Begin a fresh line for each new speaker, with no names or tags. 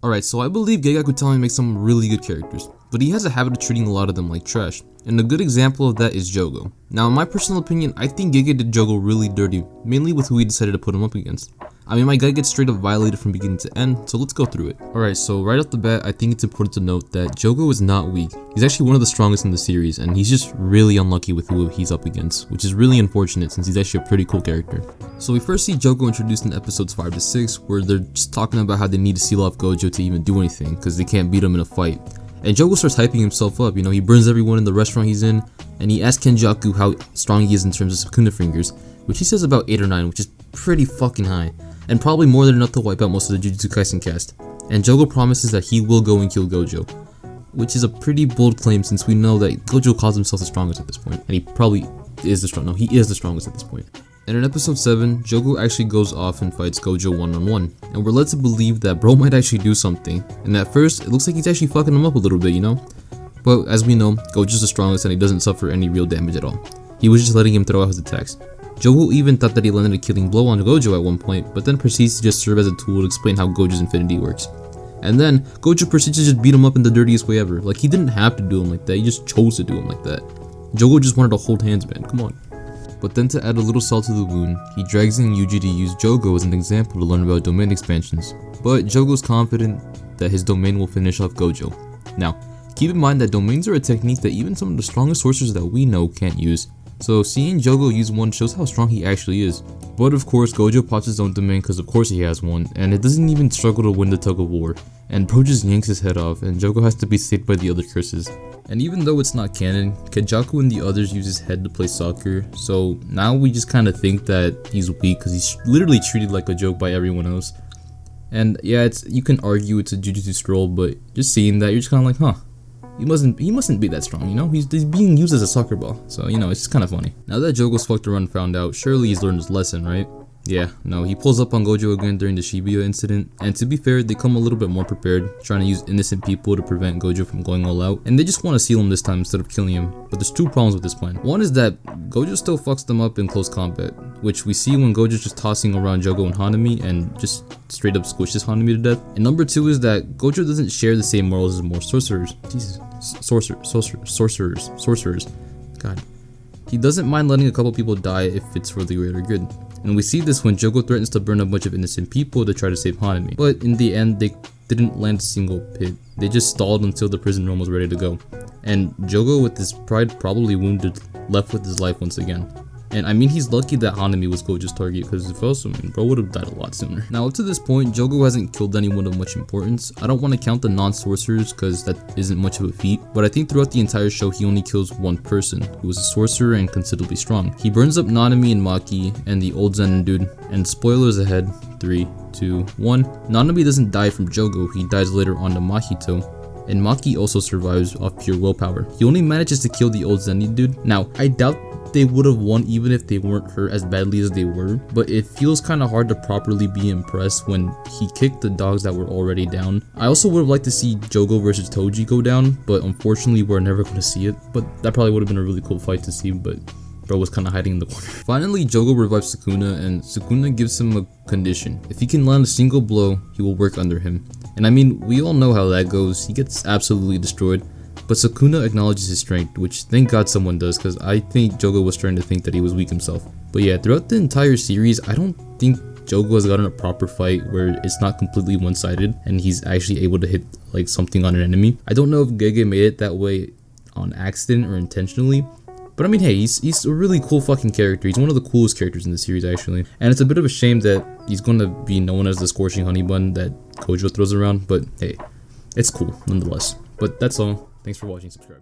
Alright, so I believe Gege Akutami makes some really good characters, but he has a habit of treating a lot of them like trash, and a good example of that is Jogo. Now in my personal opinion, I think Gege did Jogo really dirty, mainly with who he decided to put him up against. I mean, my guy gets straight up violated from beginning to end, so let's go through it. Alright, so right off the bat, I think it's important to note that Jogo is not weak. He's actually one of the strongest in the series, and he's just really unlucky with who he's up against, which is really unfortunate since he's actually a pretty cool character. So we first see Jogo introduced in episodes 5 to 6, where they're just talking about how they need to seal off Gojo to even do anything, because they can't beat him in a fight. And Jogo starts hyping himself up, he burns everyone in the restaurant he's in, and he asks Kenjaku how strong he is in terms of Sukuna fingers, which he says about 8 or 9, which is pretty fucking high, and probably more than enough to wipe out most of the Jujutsu Kaisen cast. And Jogo promises that he will go and kill Gojo, which is a pretty bold claim since we know that Gojo calls himself the strongest at this point, and he probably is the strongest. No, he is the strongest at this point. And in episode 7, Jogo actually goes off and fights Gojo one-on-one, and we're led to believe that bro might actually do something, and at first, it looks like he's actually fucking him up a little bit, But as we know, Gojo's the strongest and he doesn't suffer any real damage at all. He was just letting him throw out his attacks. Jogo even thought that he landed a killing blow on Gojo at one point, but then proceeds to just serve as a tool to explain how Gojo's infinity works. And then, Gojo proceeds to just beat him up in the dirtiest way ever. Like, he didn't have to do him like that, he just chose to do him like that. Jogo just wanted to hold hands, man, come on. But then to add a little salt to the wound, he drags in Yuji to use Jogo as an example to learn about domain expansions. But Jogo's confident that his domain will finish off Gojo. Now, keep in mind that domains are a technique that even some of the strongest sorcerers that we know can't use. So seeing Jogo use one shows how strong he actually is. But of course, Gojo pops his own domain because of course he has one, and it doesn't even struggle to win the tug of war. And bro just yanks his head off, and Jogo has to be saved by the other curses. And even though it's not canon, Kenjaku and the others use his head to play soccer, so now we just kinda think that he's weak because he's literally treated like a joke by everyone else. And yeah, you can argue it's a Jujutsu stroll, but just seeing that, you're just kinda like, huh. He mustn't be that strong, He's being used as a soccer ball, so it's just kind of funny. Now that Jogo's fucked around and found out, surely he's learned his lesson, right? Yeah, no, he pulls up on Gojo again during the Shibuya incident, and to be fair, they come a little bit more prepared, trying to use innocent people to prevent Gojo from going all out, and they just want to seal him this time instead of killing him. But there's two problems with this plan. One is that Gojo still fucks them up in close combat, which we see when Gojo's just tossing around Jogo and Hanami and just straight up squishes Hanami to death. And number two is that Gojo doesn't share the same morals as more sorcerers. Jesus. Sorcerers. God. He doesn't mind letting a couple people die if it's for the greater good. And we see this when Jogo threatens to burn a bunch of innocent people to try to save Hanami. But in the end, they didn't land a single pit. They just stalled until the prison room was ready to go. And Jogo, with his pride probably wounded, left with his life once again. And I mean, he's lucky that Hanami was Gojo's target, because if else, bro would have died a lot sooner. Now up to this point, Jogo hasn't killed anyone of much importance. I don't want to count the non-sorcerers because that isn't much of a feat, but I think throughout the entire show he only kills one person, who is a sorcerer and considerably strong. He burns up Nanami and Maki and the old Zen dude, and spoilers ahead, 3, 2, 1. Nanami doesn't die from Jogo, he dies later on to Mahito. And Maki also survives off pure willpower. He only manages to kill the old Zenny dude. Now, I doubt they would have won even if they weren't hurt as badly as they were, but it feels kind of hard to properly be impressed when he kicked the dogs that were already down. I also would have liked to see Jogo versus Toji go down, but unfortunately we're never going to see it. But that probably would have been a really cool fight to see, but bro was kind of hiding in the corner. Finally, Jogo revives Sukuna, and Sukuna gives him a condition. If he can land a single blow, he will work under him. And I mean, we all know how that goes. He gets absolutely destroyed. But Sukuna acknowledges his strength, which thank god someone does, because I think Jogo was starting to think that he was weak himself. But yeah, throughout the entire series, I don't think Jogo has gotten a proper fight where it's not completely one-sided and he's actually able to hit like something on an enemy. I don't know if Gege made it that way on accident or intentionally, but I mean, hey, he's a really cool fucking character. He's one of the coolest characters in the series, actually. And it's a bit of a shame that he's gonna be known as the scorching honey bun that Gojo throws around, but hey, it's cool nonetheless. But that's all. Thanks for watching, subscribe.